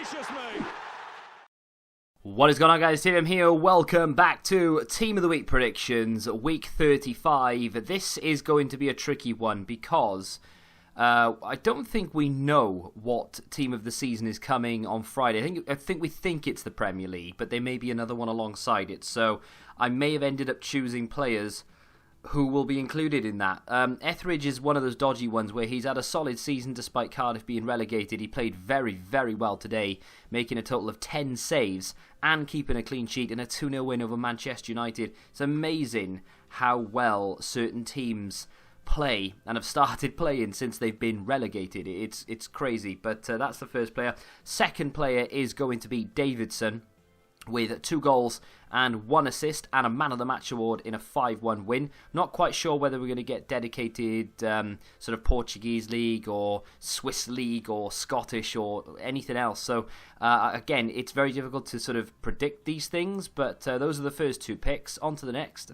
gracious me! What is going on, guys? Tim here. Welcome back to Team of the Week predictions, week 35. This is going to be a tricky one because I don't think we know what team of the season is coming on Friday. I think we think it's the Premier League, but there may be another one alongside it. So I may have ended up choosing players who will be included in that. Etheridge is one of those dodgy ones where he's had a solid season despite Cardiff being relegated. He played very, very well today, making a total of 10 saves and keeping a clean sheet in a 2-0 win over Manchester United. It's amazing how well certain teams play and have started playing since they've been relegated. It's crazy, but that's the first player. Second player is going to be Davidson, with 2 goals and 1 assist and a Man of the Match award in a 5-1 win. Not quite sure whether we're going to get dedicated sort of Portuguese league or Swiss league or Scottish or anything else. So again, it's very difficult to sort of predict these things, but those are the first 2 picks. On to the next.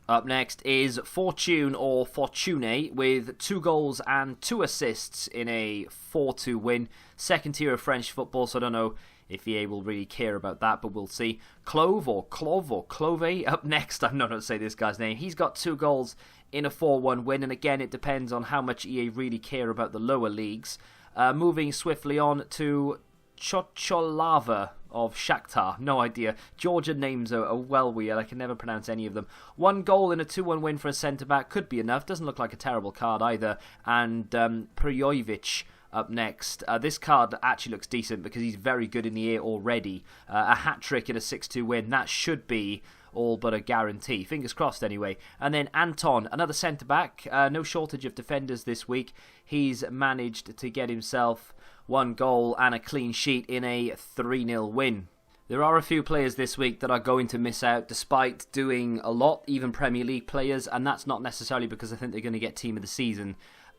Up next is Fortune or Fortune with 2 goals and 2 assists in a 4-2 win. Second tier of French football, so I don't know if EA will really care about that, but we'll see. Clove or Clove up next. I'm not going to say this guy's name. He's got 2 goals in a 4-1 win, and again, it depends on how much EA really care about the lower leagues. Moving swiftly on to Chocholava of Shakhtar. No idea. Georgian names are well weird. I can never pronounce any of them. 1 goal in a 2-1 win for a centre-back. Could be enough. Doesn't look like a terrible card either. And Prijovic up next. This card actually looks decent because he's very good in the air already. A hat-trick in a 6-2 win. That should be all but a guarantee. Fingers crossed anyway. And then Anton, another centre-back. No shortage of defenders this week. He's managed to get himself 1 goal and a clean sheet in a 3-0 win. There are a few players this week that are going to miss out despite doing a lot, even Premier League players, and that's not necessarily because I think they're going to get team of the season.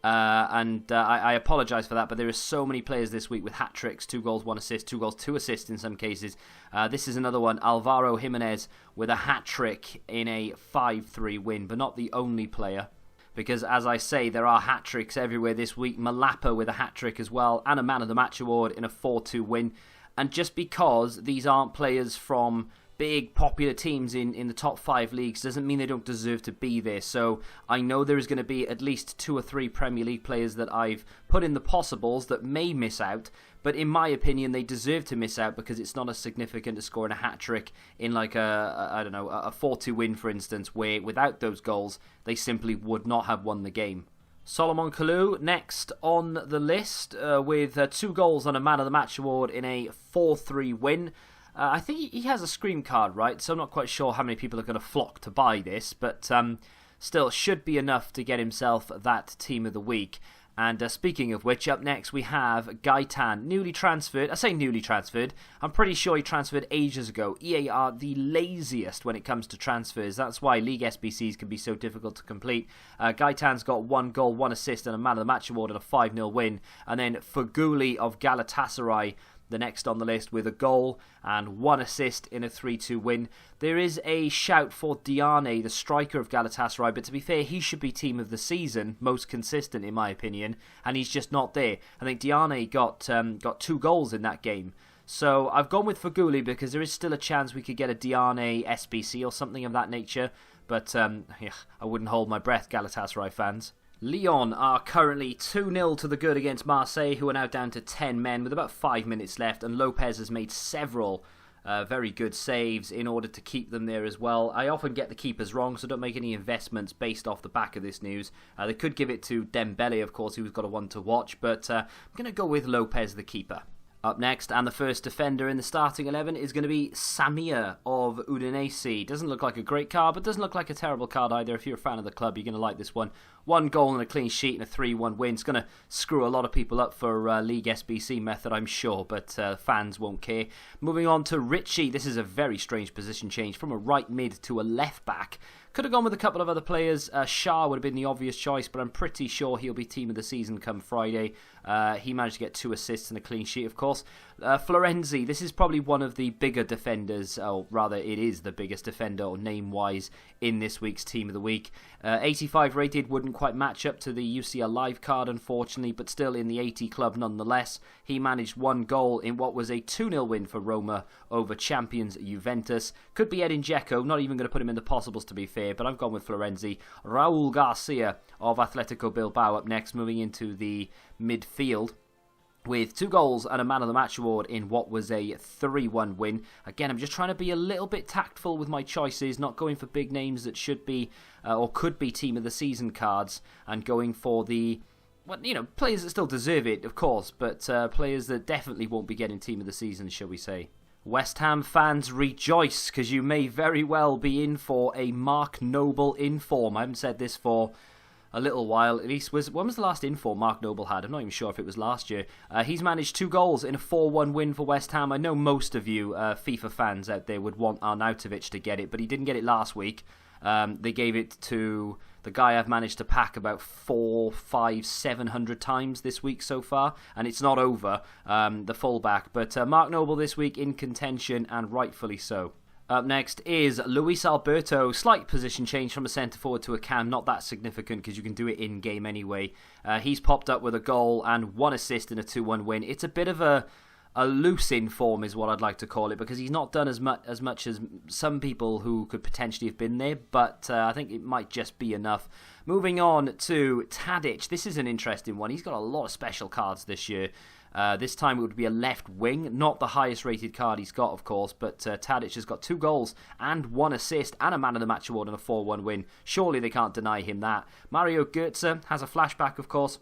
I apologise for that, but there are so many players this week with hat-tricks, 2 goals, 1 assist, 2 goals, 2 assists in some cases. This is another one, Alvaro Jimenez with a hat-trick in a 5-3 win, but not the only player. Because, as I say, there are hat-tricks everywhere this week. Malapa with a hat-trick as well, and a Man of the Match award in a 4-2 win. And just because these aren't players from big popular teams in the top 5 leagues doesn't mean they don't deserve to be there. So I know there is going to be at least 2 or 3 Premier League players that I've put in the possibles that may miss out, but in my opinion they deserve to miss out because it's not as significant as scoring a hat-trick in like a 4-2 win, for instance, where without those goals they simply would not have won the game. Solomon Kalou next on the list with 2 goals and a Man of the Match award in a 4-3 win. I think he has a Scream card, right? So I'm not quite sure how many people are going to flock to buy this, but still should be enough to get himself that Team of the Week. And speaking of which, up next we have Gaitan, newly transferred. I say newly transferred. I'm pretty sure he transferred ages ago. EA are the laziest when it comes to transfers. That's why League SBCs can be so difficult to complete. Gaitan's got 1 goal, 1 assist and a Man of the Match award and a 5-0 win. And then Faguli of Galatasaray, the next on the list, with a goal and 1 assist in a 3-2 win. There is a shout for Diane, the striker of Galatasaray, but to be fair, he should be team of the season, most consistent in my opinion, and he's just not there. I think Diane got 2 goals in that game. So I've gone with Faguli because there is still a chance we could get a Diane SBC or something of that nature, but I wouldn't hold my breath, Galatasaray fans. Lyon are currently 2-0 to the good against Marseille, who are now down to 10 men with about 5 minutes left, and Lopes has made several very good saves in order to keep them there as well. I often get the keepers wrong, so don't make any investments based off the back of this news. They could give it to Dembele, of course, who's got a one to watch, but I'm going to go with Lopes, the keeper. Up next, and the first defender in the starting 11 is going to be Samir of Udinese. Doesn't look like a great card, but doesn't look like a terrible card either. If you're a fan of the club, you're going to like this one. 1 goal and a clean sheet and a 3-1 win. It's going to screw a lot of people up for League SBC method, I'm sure, but fans won't care. Moving on to Richie. This is a very strange position change from a right mid to a left back. Could have gone with a couple of other players. Shah would have been the obvious choice, but I'm pretty sure he'll be team of the season come Friday. He managed to get 2 assists and a clean sheet, of course. Florenzi, this is probably one of the bigger defenders, or rather it is the biggest defender, or name-wise, in this week's Team of the Week. 85 rated, wouldn't quite match up to the UCL Live card, unfortunately, but still in the 80 club nonetheless. He managed 1 goal in what was a 2-0 win for Roma over champions Juventus. Could be Edin Dzeko, not even going to put him in the possibles to be fair, but I've gone with Florenzi. Raul Garcia of Atletico Bilbao up next, moving into the midfield, with 2 goals and a Man of the Match award in what was a 3-1 win. Again, I'm just trying to be a little bit tactful with my choices, not going for big names that should be or could be Team of the Season cards, and going for the, well, you know, players that still deserve it, of course, but players that definitely won't be getting Team of the Season, shall we say. West Ham fans, rejoice, because you may very well be in for a Mark Noble inform. I haven't said this for a little while, at least. When was the last inform Mark Noble had? I'm not even sure if it was last year. He's managed 2 goals in a 4-1 win for West Ham. I know most of you FIFA fans out there would want Arnautovic to get it, but he didn't get it last week. They gave it to the guy I've managed to pack about 400, 500, 700 times this week so far, and it's not over, the fullback. But Mark Noble this week in contention, and rightfully so. Up next is Luis Alberto. Slight position change from a centre forward to a cam, not that significant because you can do it in game anyway. He's popped up with a goal and 1 assist in a 2-1 win. It's a bit of a loose inform is what I'd like to call it, because he's not done as much as some people who could potentially have been there, but I think it might just be enough. Moving on to Tadic. This is an interesting one. He's got a lot of special cards this year. This time it would be a left wing, not the highest rated card he's got, of course, but Tadic has got 2 goals and 1 assist and a Man of the Match award and a 4-1 win. Surely they can't deny him that. Mario Götze has a flashback, of course,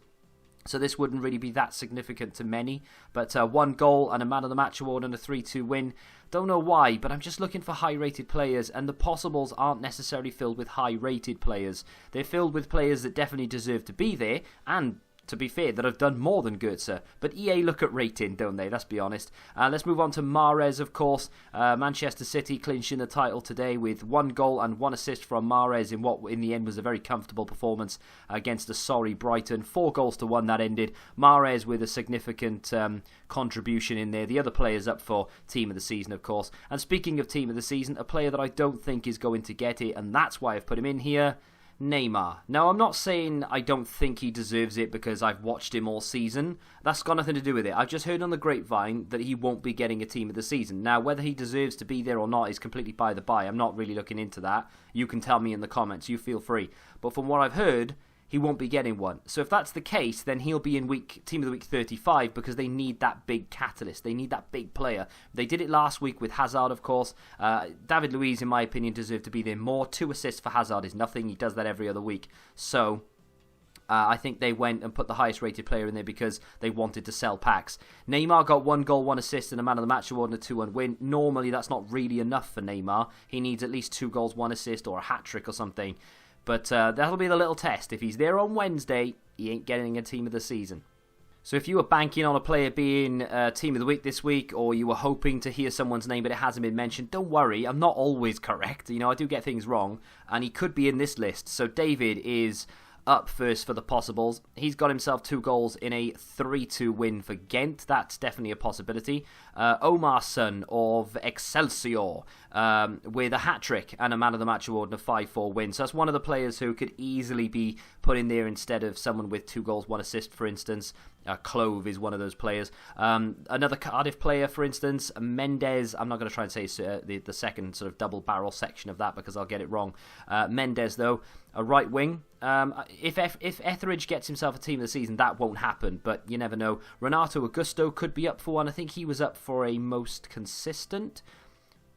so this wouldn't really be that significant to many, but 1 goal and a Man of the Match award and a 3-2 win. Don't know why, but I'm just looking for high-rated players, and the possibles aren't necessarily filled with high-rated players. They're filled with players that definitely deserve to be there, and to be fair, that have done more than Götze. But EA look at rating, don't they? Let's be honest. Let's move on to Mahrez, of course. Manchester City clinching the title today with 1 goal and 1 assist from Mahrez in what in the end was a very comfortable performance against a sorry Brighton. 4 goals to 1 that ended. Mahrez with a significant contribution in there. The other players up for Team of the Season, of course. And speaking of Team of the Season, a player that I don't think is going to get it, and that's why I've put him in here, Neymar. Now, I'm not saying I don't think he deserves it because I've watched him all season. That's got nothing to do with it. I've just heard on the grapevine that he won't be getting a Team of the Season. Now, whether he deserves to be there or not is completely by the by. I'm not really looking into that. You can tell me in the comments. You feel free. But from what I've heard, he won't be getting one. So if that's the case, then he'll be in Team of the Week 35 because they need that big catalyst. They need that big player. They did it last week with Hazard, of course. David Luiz, in my opinion, deserved to be there more. 2 assists for Hazard is nothing. He does that every other week. So I think they went and put the highest rated player in there because they wanted to sell packs. Neymar got 1 goal, 1 assist and a Man of the Match award and a 2-1 win. Normally that's not really enough for Neymar. He needs at least 2 goals, 1 assist or a hat-trick or something. But that'll be the little test. If he's there on Wednesday, he ain't getting a Team of the Season. So if you were banking on a player being Team of the Week this week, or you were hoping to hear someone's name but it hasn't been mentioned, don't worry, I'm not always correct. You know, I do get things wrong, and he could be in this list. So David is up first for the possibles. He's got himself 2 goals in a 3-2 win for Ghent. That's definitely a possibility. Omar's son of Excelsior with a hat-trick and a Man of the Match award and a 5-4 win. So that's one of the players who could easily be put in there instead of someone with 2 goals, 1 assist, for instance. Clove is one of those players. Another Cardiff player, for instance, Mendes. I'm not going to try and say the second sort of double barrel section of that because I'll get it wrong. Mendes, though, a right wing. If Etheridge gets himself a Team of the Season, that won't happen, but you never know. Renato Augusto could be up for one. I think he was up for a most consistent.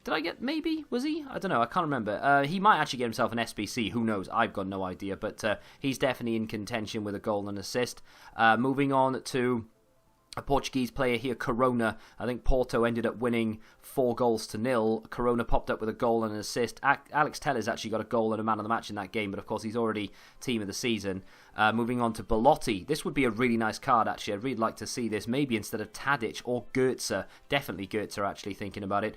Did I get, maybe? Was he? I don't know. I can't remember. He might actually get himself an SBC. Who knows? I've got no idea. But he's definitely in contention with a goal and assist. Moving on to a Portuguese player here, Corona. I think Porto ended up winning 4-0. Corona popped up with a goal and an assist. Alex Telles actually got a goal and a Man of the Match in that game, but of course he's already Team of the Season. Moving on to Belotti. This would be a really nice card, actually. I'd really like to see this, maybe instead of Tadic or Goetze. Definitely Goetze, actually, thinking about it.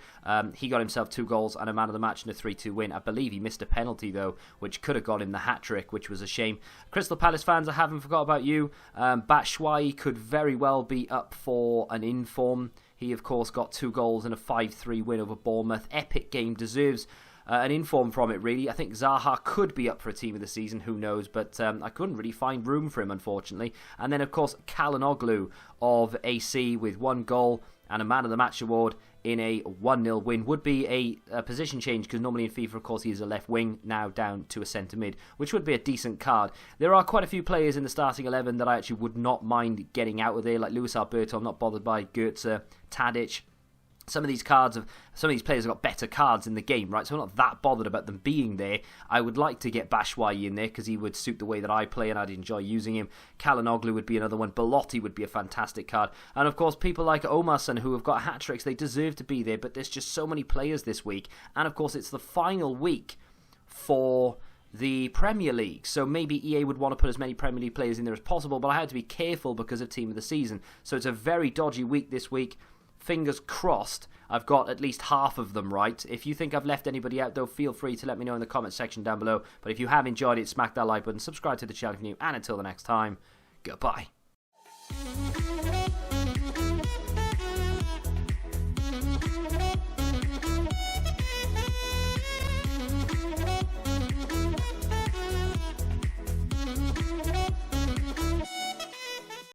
He got himself 2 goals and a man of the match in a 3-2 win. I believe he missed a penalty, though, which could have got him the hat-trick, which was a shame. Crystal Palace fans, I haven't forgot about you. Batshuayi could very well be up for an inform. He, of course, got 2 goals and a 5-3 win over Bournemouth. Epic game, deserves an inform from it, really. I think Zaha could be up for a team of the season, who knows, but I couldn't really find room for him, unfortunately. And then, of course, Calhanoglu of AC with 1 goal and a Man of the Match award in a 1-0 win. Would be a position change, because normally in FIFA, of course, he is a left wing, now down to a centre mid, which would be a decent card. There are quite a few players in the starting 11 that I actually would not mind getting out of there, like Luis Alberto. I'm not bothered by Goetze, Tadic. Some of these players have got better cards in the game, right? So I'm not that bothered about them being there. I would like to get Batshuayi in there because he would suit the way that I play and I'd enjoy using him. Calhanoglu would be another one. Belotti would be a fantastic card. And of course, people like Omarsson who have got hat-tricks, they deserve to be there, but there's just so many players this week. And of course, it's the final week for the Premier League, so maybe EA would want to put as many Premier League players in there as possible, but I had to be careful because of Team of the Season. So it's a very dodgy week this week. Fingers crossed I've got at least half of them right. If you think I've left anybody out, though, feel free to let me know in the comment section down below. But if you have enjoyed it, smack that like button, subscribe to the channel if you're new, and until the next time, goodbye.